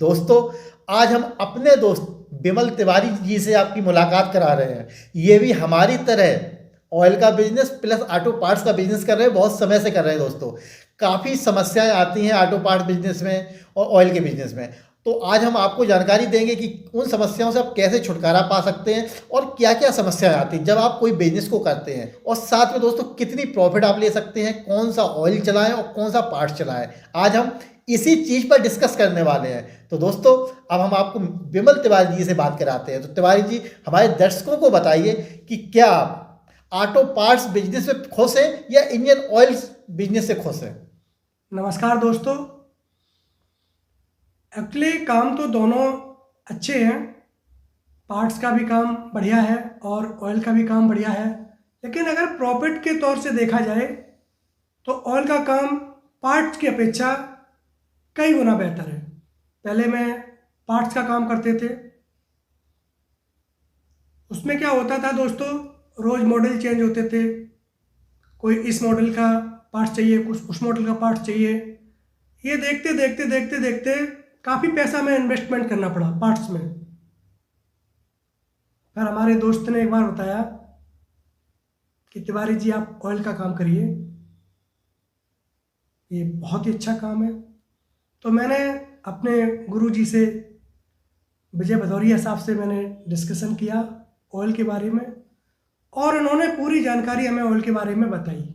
दोस्तों, आज हम अपने दोस्त बिमल तिवारी जी से आपकी मुलाकात करा रहे हैं। ये भी हमारी तरह ऑयल का बिजनेस प्लस ऑटो पार्ट्स का बिजनेस कर रहे हैं, बहुत समय से कर रहे हैं। दोस्तों, काफ़ी समस्याएं आती हैं ऑटो पार्ट्स बिजनेस में और ऑयल के बिजनेस में। तो आज हम आपको जानकारी देंगे कि उन समस्याओं से आप कैसे छुटकारा पा सकते हैं और क्या क्या समस्याएं आती हैं जब आप कोई बिजनेस को करते हैं, और साथ में दोस्तों कितनी प्रॉफिट आप ले सकते हैं, कौन सा ऑयल चलाएं और कौन सा पार्ट्स चलाएं। आज हम इसी चीज़ पर डिस्कस करने वाले हैं। तो दोस्तों, अब हम आपको बिमल तिवारी जी से बात कराते हैं। तो तिवारी जी, हमारे दर्शकों को बताइए कि क्या आप ऑटो पार्ट्स बिजनेस में खुश हैं या इंडियन ऑयल बिजनेस से खुश हैं? नमस्कार दोस्तों। एक्चुअली काम तो दोनों अच्छे हैं। पार्ट्स का भी काम बढ़िया है और ऑयल का भी काम बढ़िया है। लेकिन अगर प्रॉफिट के तौर से देखा जाए तो ऑयल का काम पार्ट्स की अपेक्षा कई गुना बेहतर है। पहले मैं पार्ट्स का काम करते थे। उसमें क्या होता था दोस्तों, रोज़ मॉडल चेंज होते थे। कोई इस मॉडल का पार्ट्स चाहिए, कुछ उस मॉडल का पार्ट्स चाहिए। ये देखते देखते देखते देखते काफ़ी पैसा में इन्वेस्टमेंट करना पड़ा पार्ट्स में। फिर हमारे दोस्त ने एक बार बताया कि तिवारी जी आप ऑयल का काम करिए, ये बहुत ही अच्छा काम है। तो मैंने अपने गुरुजी से, विजय भदौरिया साहब से मैंने डिस्कशन किया ऑयल के बारे में, और उन्होंने पूरी जानकारी हमें ऑयल के बारे में बताई।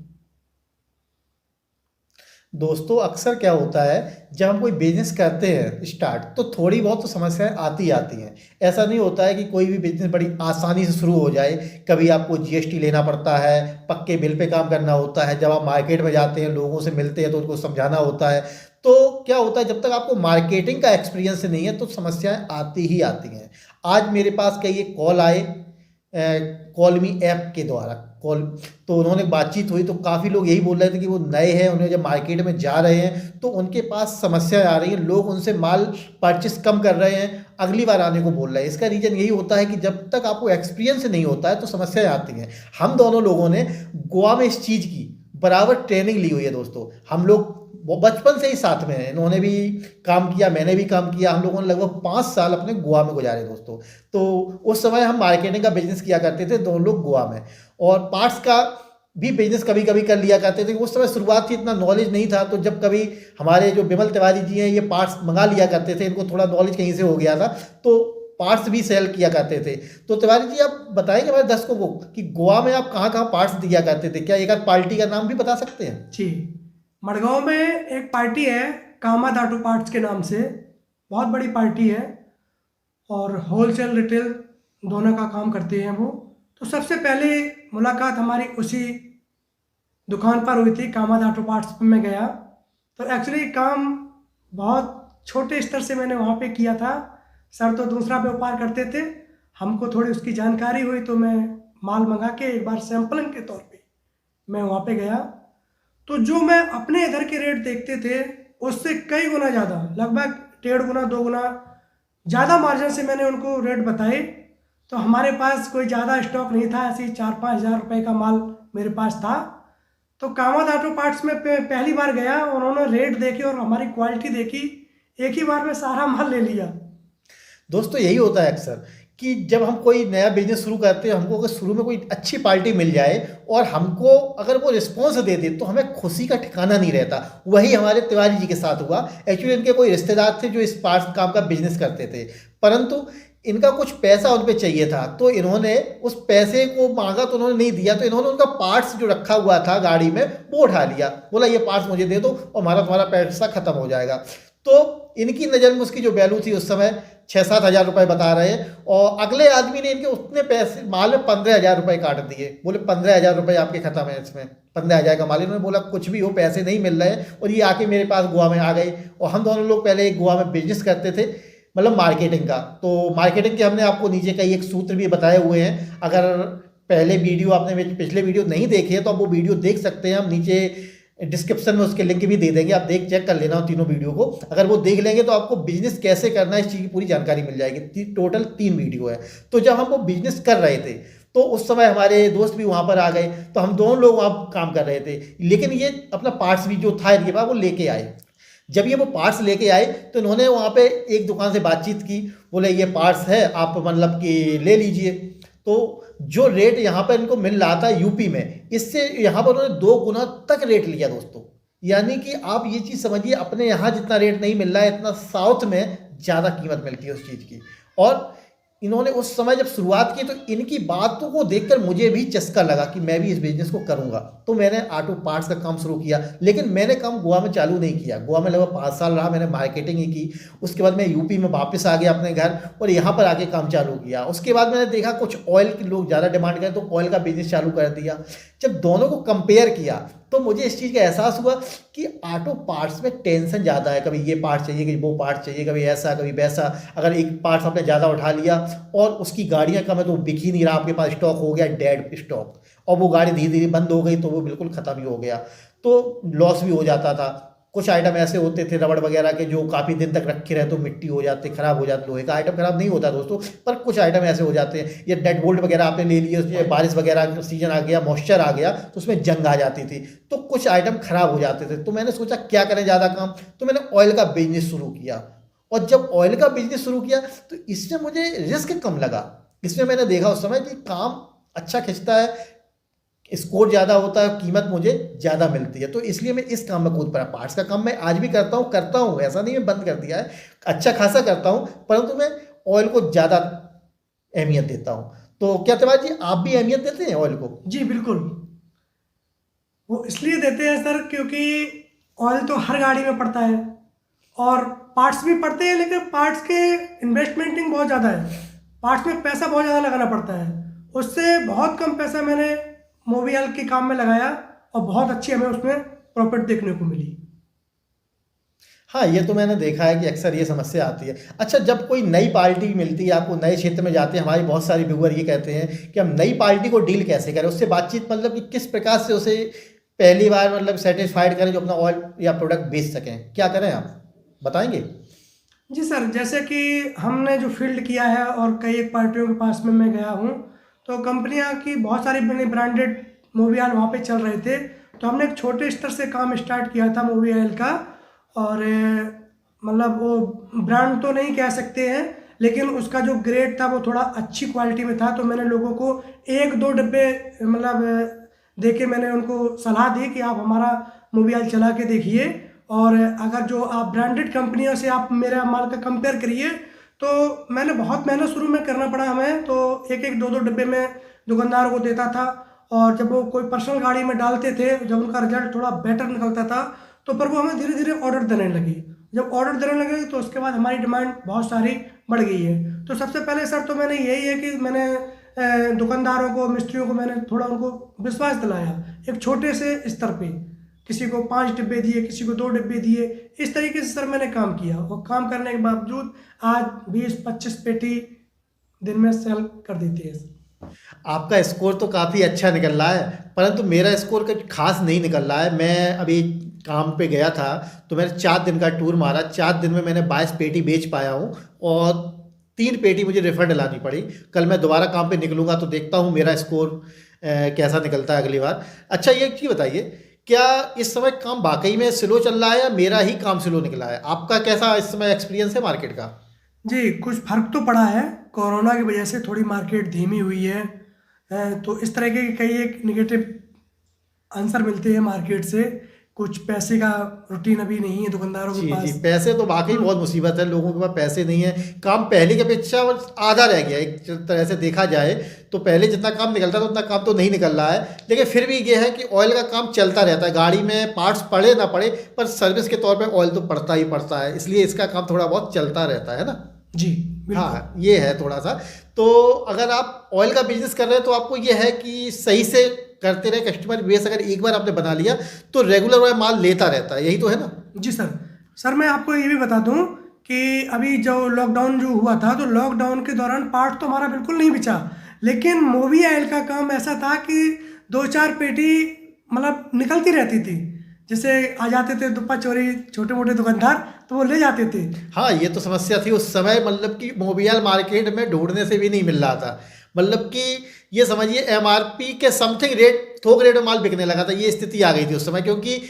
दोस्तों, अक्सर क्या होता है जब हम कोई बिजनेस करते हैं स्टार्ट, तो थोड़ी बहुत तो समस्याएं आती आती हैं। ऐसा नहीं होता है कि कोई भी बिजनेस बड़ी आसानी से शुरू हो जाए। कभी आपको जीएसटी लेना पड़ता है, पक्के बिल पे काम करना होता है। जब आप मार्केट में जाते हैं, लोगों से मिलते हैं, तो उनको समझाना होता है। तो क्या होता है, जब तक आपको मार्केटिंग का एक्सपीरियंस नहीं है तो समस्याएं आती ही आती हैं। आज मेरे पास कई एक कॉल आए, कॉल मी ऐप के द्वारा कॉल, तो उन्होंने बातचीत हुई तो काफ़ी लोग यही बोल रहे थे कि वो नए हैं, उन्हें जब मार्केट में जा रहे हैं तो उनके पास समस्याएं आ रही हैं। लोग उनसे माल परचेस कम कर रहे हैं, अगली बार आने को बोल रहे हैं। इसका रीज़न यही होता है कि जब तक आपको एक्सपीरियंस नहीं होता है तो समस्याएं आती हैं। हम दोनों लोगों ने गोवा में इस चीज़ की बराबर ट्रेनिंग ली हुई है। दोस्तों, हम लोग वो बचपन से ही साथ में हैं। इन्होंने भी काम किया, मैंने भी काम किया। हम लोगों ने लगभग 5 साल अपने गोवा में गुजारे दोस्तों। तो उस समय हम मार्केटिंग का बिजनेस किया करते थे दोनों लोग गोवा में, और पार्ट्स का भी बिजनेस कभी कभी कर लिया करते थे। उस समय शुरुआत थी, इतना नॉलेज नहीं था। तो जब कभी हमारे जो बिमल तिवारी जी हैं, ये पार्ट्स मंगा लिया करते थे, इनको थोड़ा नॉलेज कहीं से हो गया था, तो पार्ट्स भी सेल किया करते थे। तो तिवारी जी, आप बताएंगे हमारे दर्शकों को कि गोवा में आप कहाँ कहाँ पार्ट्स दिया करते थे? क्या एक आध पार्टी का नाम भी बता सकते हैं? जी, मड़गांव में एक पार्टी है कामत ऑटो पार्ट्स के नाम से। बहुत बड़ी पार्टी है और होलसेल रिटेल दोनों का काम करते हैं वो। तो सबसे पहले मुलाकात हमारी उसी दुकान पर हुई थी, कामत ऑटो पार्ट्स पर मैं गया। तो एक्चुअली काम बहुत छोटे स्तर से मैंने वहाँ पे किया था। सर तो दूसरा व्यापार करते थे, हमको थोड़ी उसकी जानकारी हुई तो मैं माल मंगा के एक बार सैंपलिंग के तौर पे मैं वहाँ पे गया। तो जो मैं अपने इधर के रेट देखते थे उससे कई गुना ज़्यादा, लगभग 1.5 गुना 2 गुना ज़्यादा मार्जिन से मैंने उनको रेट बताए। तो हमारे पास कोई ज़्यादा स्टॉक नहीं था, ऐसे ही 4-5 हज़ार रुपये का माल मेरे पास था। तो कामत ऑटो पार्ट्स में पहली बार गया, उन्होंने रेट देखे और हमारी क्वालिटी देखी, एक ही बार में सारा माल ले लिया। दोस्तों, यही होता है अक्सर कि जब हम कोई नया बिजनेस शुरू करते हैं, हमको अगर शुरू में कोई अच्छी पार्टी मिल जाए और हमको अगर वो रिस्पॉन्स दे दे तो हमें खुशी का ठिकाना नहीं रहता। वही हमारे तिवारी जी के साथ हुआ। एक्चुअली इनके कोई रिश्तेदार थे जो इस पार्ट्स काम का बिजनेस करते थे, परंतु इनका कुछ पैसा उन पे चाहिए था। तो इन्होंने उस पैसे को मांगा तो उन्होंने नहीं दिया, तो इन्होंने उनका पार्ट्स जो रखा हुआ था गाड़ी में वो उठा लिया, बोला ये पार्ट्स मुझे दे दो और हमारा तुम्हारा पैसा खत्म हो जाएगा। तो इनकी नज़र में उसकी जो वैल्यू थी उस समय 6-7 हज़ार रुपये बता रहे हैं, और अगले आदमी ने इनके उतने पैसे माल में 15 हज़ार रुपये काट दिए। बोले 15 हज़ार रुपये आपके खत्म है इसमें। 15 हज़ार का माल, इन्होंने बोला कुछ भी हो, पैसे नहीं मिल रहे हैं। और ये आके मेरे पास गोवा में आ गए, और हम दोनों लोग पहले गोवा में बिजनेस करते थे, मतलब मार्केटिंग का। तो मार्केटिंग के हमने आपको नीचे कई एक सूत्र भी बताए हुए हैं। अगर पहले वीडियो आपने पिछले वीडियो नहीं देखे हैं तो आप वो वीडियो देख सकते हैं। हम नीचे डिस्क्रिप्शन में उसके लिंक भी दे देंगे, आप देख चेक कर लेना तीनों वीडियो को। अगर वो देख लेंगे तो आपको बिजनेस कैसे करना है इस चीज़ की पूरी जानकारी मिल जाएगी। टोटल 3 वीडियो है। तो जब हम वो बिजनेस कर रहे थे तो उस समय हमारे दोस्त भी वहाँ पर आ गए, तो हम दोनों लोग वहाँ काम कर रहे थे। लेकिन ये अपना पार्ट्स भी जो था इनके पास वो लेके आए। जब ये वो पार्ट्स लेके आए तो इन्होंने वहाँ पे एक दुकान से बातचीत की, बोले ये पार्ट्स है आप मतलब कि ले लीजिए। तो जो रेट यहाँ पर इनको मिल रहा था यूपी में, इससे यहाँ पर उन्होंने 2 गुना तक रेट लिया दोस्तों। यानी कि आप ये चीज़ समझिए, अपने यहाँ जितना रेट नहीं मिल रहा है इतना साउथ में ज़्यादा कीमत मिलती है उस चीज़ की। और इन्होंने उस समय जब शुरुआत की तो इनकी बातों को देखकर मुझे भी चस्का लगा कि मैं भी इस बिज़नेस को करूंगा। तो मैंने ऑटो पार्ट्स का काम शुरू किया, लेकिन मैंने काम गोवा में चालू नहीं किया। गोवा में लगभग 5 साल रहा, मैंने मार्केटिंग ही की। उसके बाद मैं यूपी में वापस आ गया अपने घर और यहाँ पर आके काम चालू किया। उसके बाद मैंने देखा कुछ ऑयल के लोग ज़्यादा डिमांड करें तो ऑयल का बिजनेस चालू कर दिया। जब दोनों को कंपेयर किया तो मुझे इस चीज़ का एहसास हुआ कि ऑटो पार्ट्स में टेंशन ज़्यादा है। कभी ये पार्ट चाहिए, कभी वो पार्ट चाहिए, कभी ऐसा कभी वैसा। अगर एक पार्ट्स आपने ज़्यादा उठा लिया और उसकी गाड़ियाँ कम है तो वो बिक ही नहीं रहा, आपके पास स्टॉक हो गया डेड स्टॉक, और वो गाड़ी धीरे धीरे बंद हो गई तो वो बिल्कुल ख़त्म ही हो गया, तो लॉस भी हो जाता था। कुछ आइटम ऐसे होते थे रबड़ वगैरह के जो काफ़ी दिन तक रखे रहे तो मिट्टी हो जाते, ख़राब हो जाते। लोहे का आइटम ख़राब नहीं होता दोस्तों, पर कुछ आइटम ऐसे हो जाते हैं। ये डेड बोल्ट वगैरह आपने ले लिए, उसमें बारिश वगैरह सीजन आ गया, मॉइस्चर आ गया तो उसमें जंग आ जाती थी, तो कुछ आइटम ख़राब हो जाते थे। तो मैंने सोचा क्या करें ज़्यादा काम, तो मैंने ऑयल का बिजनेस शुरू किया। और जब ऑयल का बिजनेस शुरू किया तो इसमें मुझे रिस्क कम लगा। इसमें मैंने देखा उस समय कि काम अच्छा खिंचता है, स्कोर ज़्यादा होता है, कीमत मुझे ज़्यादा मिलती है, तो इसलिए मैं इस काम में कूद पड़ा। पार्ट्स का काम मैं आज भी करता हूँ, ऐसा नहीं मैं बंद कर दिया है, अच्छा खासा करता हूँ, परंतु मैं ऑयल को ज़्यादा अहमियत देता हूँ। तो क्या तिवारी जी आप भी अहमियत देते हैं ऑयल को? जी बिल्कुल, वो इसलिए देते हैं सर क्योंकि ऑयल तो हर गाड़ी में पड़ता है और पार्ट्स भी पड़ते हैं, लेकिन पार्ट्स के इन्वेस्टमेंटिंग बहुत ज़्यादा है। पार्ट्स में पैसा बहुत ज़्यादा लगाना पड़ता है, उससे बहुत कम पैसा मैंने मोबियल के काम में लगाया और बहुत अच्छी हमें उसमें प्रॉफिट देखने को मिली। हाँ, ये तो मैंने देखा है कि अक्सर ये समस्या आती है। अच्छा, जब कोई नई पार्टी मिलती है आपको, नए क्षेत्र में जाते हैं, हमारे बहुत सारे व्यूअर ये कहते हैं कि हम नई पार्टी को डील कैसे करें, उससे बातचीत मतलब कि किस प्रकार से उसे पहली बार मतलब सेटिस्फाइड करें जो अपना ऑयल या प्रोडक्ट बेच सकें, क्या करें आप बताएंगे? जी सर, जैसे कि हमने जो फील्ड किया है और कई एक पार्टियों के पास में मैं गया हूँ, तो कंपनियाँ की बहुत सारी बड़ी ब्रांडेड मोबियल वहाँ पे चल रहे थे, तो हमने एक छोटे स्तर से काम स्टार्ट किया था मोबियल का। और मतलब वो ब्रांड तो नहीं कह सकते हैं, लेकिन उसका जो ग्रेड था वो थोड़ा अच्छी क्वालिटी में था। तो मैंने लोगों को 1-2 डब्बे मतलब दे के मैंने उनको सलाह दी कि आप हमारा मोबियल चला के देखिए, और अगर जो आप ब्रांडेड कंपनियों से आप मेरा माल का कंपेयर करिए। तो मैंने बहुत मेहनत शुरू में करना पड़ा हमें, तो 1-1, 2-2 डब्बे में दुकानदारों को देता था, और जब वो कोई पर्सनल गाड़ी में डालते थे, जब उनका रिजल्ट थोड़ा बेटर निकलता था तो फिर वो हमें धीरे धीरे ऑर्डर देने लगी। जब ऑर्डर देने लगे तो उसके बाद हमारी डिमांड बहुत सारी बढ़ गई है। तो सबसे पहले सर तो मैंने यही है कि मैंने दुकानदारों को, मिस्त्रियों को मैंने थोड़ा उनको विश्वास दिलाया एक छोटे से स्तर पे। किसी को 5 डिब्बे दिए, किसी को 2 डिब्बे दिए, इस तरीके से सर मैंने काम किया, और काम करने के बावजूद आज 20-25 पेटी दिन में सेल कर देती है। आपका स्कोर तो काफ़ी अच्छा निकल रहा है, परंतु मेरा स्कोर कुछ खास नहीं निकल रहा है। मैं अभी काम पे गया था तो मैंने 4 दिन का टूर मारा, 4 दिन में मैंने 22 पेटी बेच पाया हूँ और 3 पेटी मुझे रिफंड लानी पड़ी। कल मैं दोबारा काम पे निकलूँगा तो देखता हूँ मेरा स्कोर कैसा निकलता है अगली बार। अच्छा, ये चीज़ बताइए, क्या इस समय काम वाकई में स्लो चल रहा है या मेरा ही काम स्लो निकला है? आपका कैसा इस समय एक्सपीरियंस है मार्केट का? जी, कुछ फर्क तो पड़ा है, कोरोना की वजह से थोड़ी मार्केट धीमी हुई है, तो इस तरह के कई एक निगेटिव आंसर मिलते हैं मार्केट से। कुछ पैसे का रूटीन अभी नहीं है दुकानदारों के जी पास। जी, पैसे तो वाकई बहुत मुसीबत है, लोगों के पास पैसे नहीं है। काम पहले की अपेक्षा आधा रह गया एक तरह से देखा जाए तो। पहले जितना काम निकलता था उतना काम तो नहीं निकल रहा है, लेकिन फिर भी ये है कि ऑयल का काम चलता रहता है। गाड़ी में पार्ट्स पड़े ना पड़े, पर सर्विस के तौर पर ऑयल तो पड़ता ही पड़ता है, इसलिए इसका काम थोड़ा बहुत चलता रहता है ना। जी बिल्कुल। हाँ, ये है थोड़ा सा। तो अगर आप ऑयल का बिजनेस कर रहे हैं तो आपको ये है कि सही से करते रहे, कस्टमर बेस अगर एक बार आपने बना लिया तो रेगुलर वह माल लेता रहता है, यही तो है ना? जी सर मैं आपको ये भी बता दूं कि अभी जो लॉकडाउन जो हुआ था, तो लॉकडाउन के दौरान पार्ट तो हमारा बिल्कुल नहीं बिचा, लेकिन मोबियल का काम ऐसा था कि 2-4 पेटी मतलब निकलती रहती थी। जैसे आ जाते थे दुप्पा चोरी छोटे मोटे दुकानदार, तो वो ले जाते थे। हाँ, ये तो समस्या थी उस समय, मतलब कि मोबियल मार्केट में ढूंढने से भी नहीं मिल रहा था। मतलब कि ये समझिए MRP के समथिंग रेट, थोक रेट में माल बिकने लगा था, ये स्थिति आ गई थी उस समय, क्योंकि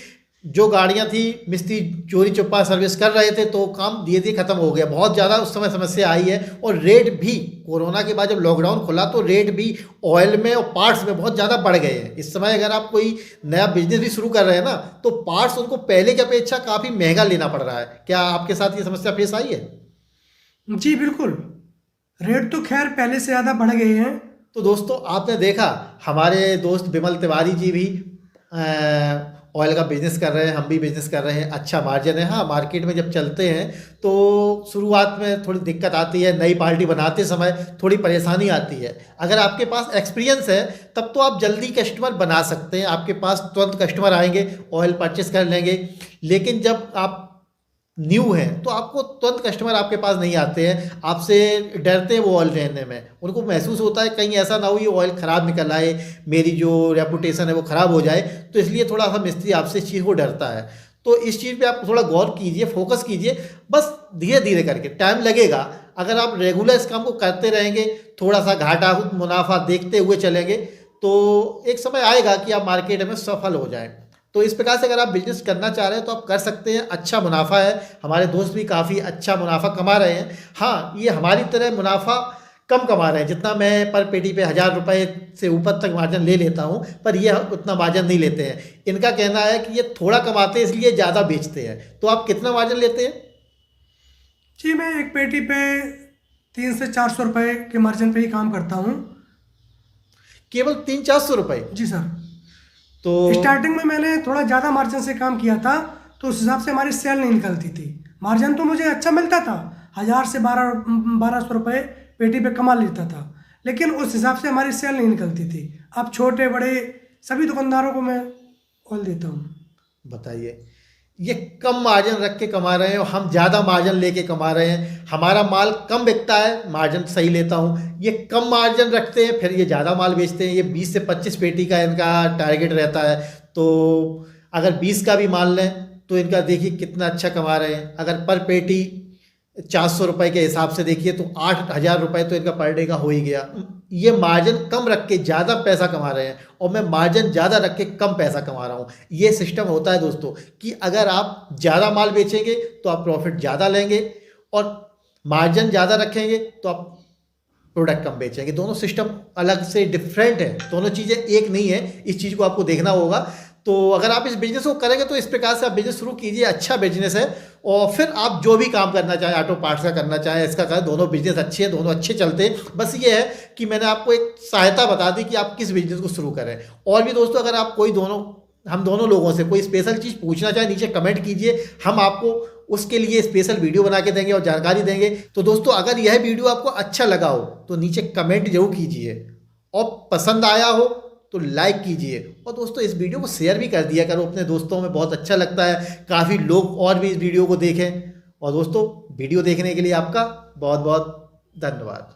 जो गाड़ियां थी मिस्त्री चोरी चुप्पा सर्विस कर रहे थे तो काम धीरे धीरे खत्म हो गया। बहुत ज़्यादा उस समय समस्या आई है और रेट भी कोरोना के बाद जब लॉकडाउन खुला तो रेट भी ऑयल में और पार्ट्स में बहुत ज़्यादा बढ़ गए हैं। इस समय अगर आप कोई नया बिजनेस भी शुरू कर रहे हैं ना तो पार्ट्स उनको पहले की अपेक्षा काफ़ी महंगा लेना पड़ रहा है। क्या आपके साथ ये समस्या फेस आई है? जी बिल्कुल, रेट तो खैर पहले से ज़्यादा बढ़ गए हैं। तो दोस्तों आपने देखा हमारे दोस्त विमल तिवारी जी भी ऑयल का बिजनेस कर रहे हैं, हम भी बिजनेस कर रहे हैं, अच्छा मार्जिन है। हाँ, मार्केट में जब चलते हैं तो शुरुआत में थोड़ी दिक्कत आती है, नई पार्टी बनाते समय थोड़ी परेशानी आती है। अगर आपके पास एक्सपीरियंस है तब तो आप जल्दी कस्टमर बना सकते हैं, आपके पास तुरंत कस्टमर आएंगे, ऑयल परचेस कर लेंगे। लेकिन जब आप न्यू हैं तो आपको तुरंत कस्टमर आपके पास नहीं आते हैं, आपसे डरते हैं वो ऑयल लेने में। उनको महसूस होता है कहीं ऐसा ना हो ये ऑयल ख़राब निकल आए, मेरी जो रेपुटेशन है वो ख़राब हो जाए, तो इसलिए थोड़ा सा मिस्त्री आपसे इस चीज़ को डरता है। तो इस चीज़ पे आप थोड़ा गौर कीजिए, फोकस कीजिए, बस धीरे धीरे करके, टाइम लगेगा। अगर आप रेगुलर इस काम को करते रहेंगे, थोड़ा सा घाटा मुनाफा देखते हुए चलेंगे तो एक समय आएगा कि आप मार्केट में सफल हो जाएं। तो इस प्रकार से अगर आप बिजनेस करना चाह रहे हैं तो आप कर सकते हैं, अच्छा मुनाफा है। हमारे दोस्त भी काफ़ी अच्छा मुनाफा कमा रहे हैं। हाँ, ये हमारी तरह मुनाफा कम कमा रहे हैं, जितना मैं पर पेटी पे 1000 रुपये से ऊपर तक मार्जिन ले लेता हूँ, पर ये उतना मार्जिन नहीं लेते हैं। इनका कहना है कि ये थोड़ा कमाते हैं इसलिए ज़्यादा बेचते हैं। तो आप कितना मार्जिन लेते हैं? जी मैं एक पेटी पे 300 से 400 रुपये के मार्जिन पे ही काम करता हूँ। केवल 300-400 रुपये? जी सर। तो स्टार्टिंग में मैंने थोड़ा ज़्यादा मार्जिन से काम किया था तो उस हिसाब से हमारी सेल नहीं निकलती थी। मार्जिन तो मुझे अच्छा मिलता था, 1000 से 1200 रुपये पेटी पे कमा लेता था, लेकिन उस हिसाब से हमारी सेल नहीं निकलती थी। अब छोटे बड़े सभी दुकानदारों को मैं ऑयल देता हूँ। बताइए, ये कम मार्जिन रख के कमा रहे हैं और हम ज़्यादा मार्जिन लेके कमा रहे हैं। हमारा माल कम बिकता है, मार्जिन सही लेता हूँ, ये कम मार्जिन रखते हैं, फिर ये ज़्यादा माल बेचते हैं। ये 20 से 25 पेटी का इनका टारगेट रहता है। तो अगर 20 का भी माल लें तो इनका देखिए कितना अच्छा कमा रहे हैं। अगर पर पेटी 400 रुपये के हिसाब से देखिए तो 8000 रुपये तो इनका पर डे का हो ही गया। ये मार्जिन कम रख के ज़्यादा पैसा कमा रहे हैं और मैं मार्जिन ज़्यादा रख के कम पैसा कमा रहा हूँ। ये सिस्टम होता है दोस्तों कि अगर आप ज़्यादा माल बेचेंगे तो आप प्रॉफिट ज़्यादा लेंगे और मार्जिन ज़्यादा रखेंगे तो आप प्रोडक्ट कम बेचेंगे। दोनों सिस्टम अलग से डिफरेंट है, दोनों चीज़ें एक नहीं है। इस चीज़ को आपको देखना होगा। तो अगर आप इस बिज़नेस को करेंगे तो इस प्रकार से आप बिज़नेस शुरू कीजिए, अच्छा बिजनेस है। और फिर आप जो भी काम करना चाहें, ऑटो पार्ट्स का करना चाहें, इसका करें, दोनों बिजनेस अच्छे हैं, दोनों अच्छे चलते हैं। बस ये है कि मैंने आपको एक सहायता बता दी कि आप किस बिजनेस को शुरू करें। और भी दोस्तों अगर आप हम दोनों लोगों से कोई स्पेशल चीज़ पूछना चाहें नीचे कमेंट कीजिए, हम आपको उसके लिए स्पेशल वीडियो बना के देंगे और जानकारी देंगे। तो दोस्तों अगर यह वीडियो आपको अच्छा लगा हो तो नीचे कमेंट जरूर कीजिए और पसंद आया हो तो लाइक कीजिए। और दोस्तों इस वीडियो को शेयर भी कर दिया करो अपने दोस्तों में, बहुत अच्छा लगता है, काफ़ी लोग और भी इस वीडियो को देखें। और दोस्तों वीडियो देखने के लिए आपका बहुत बहुत धन्यवाद।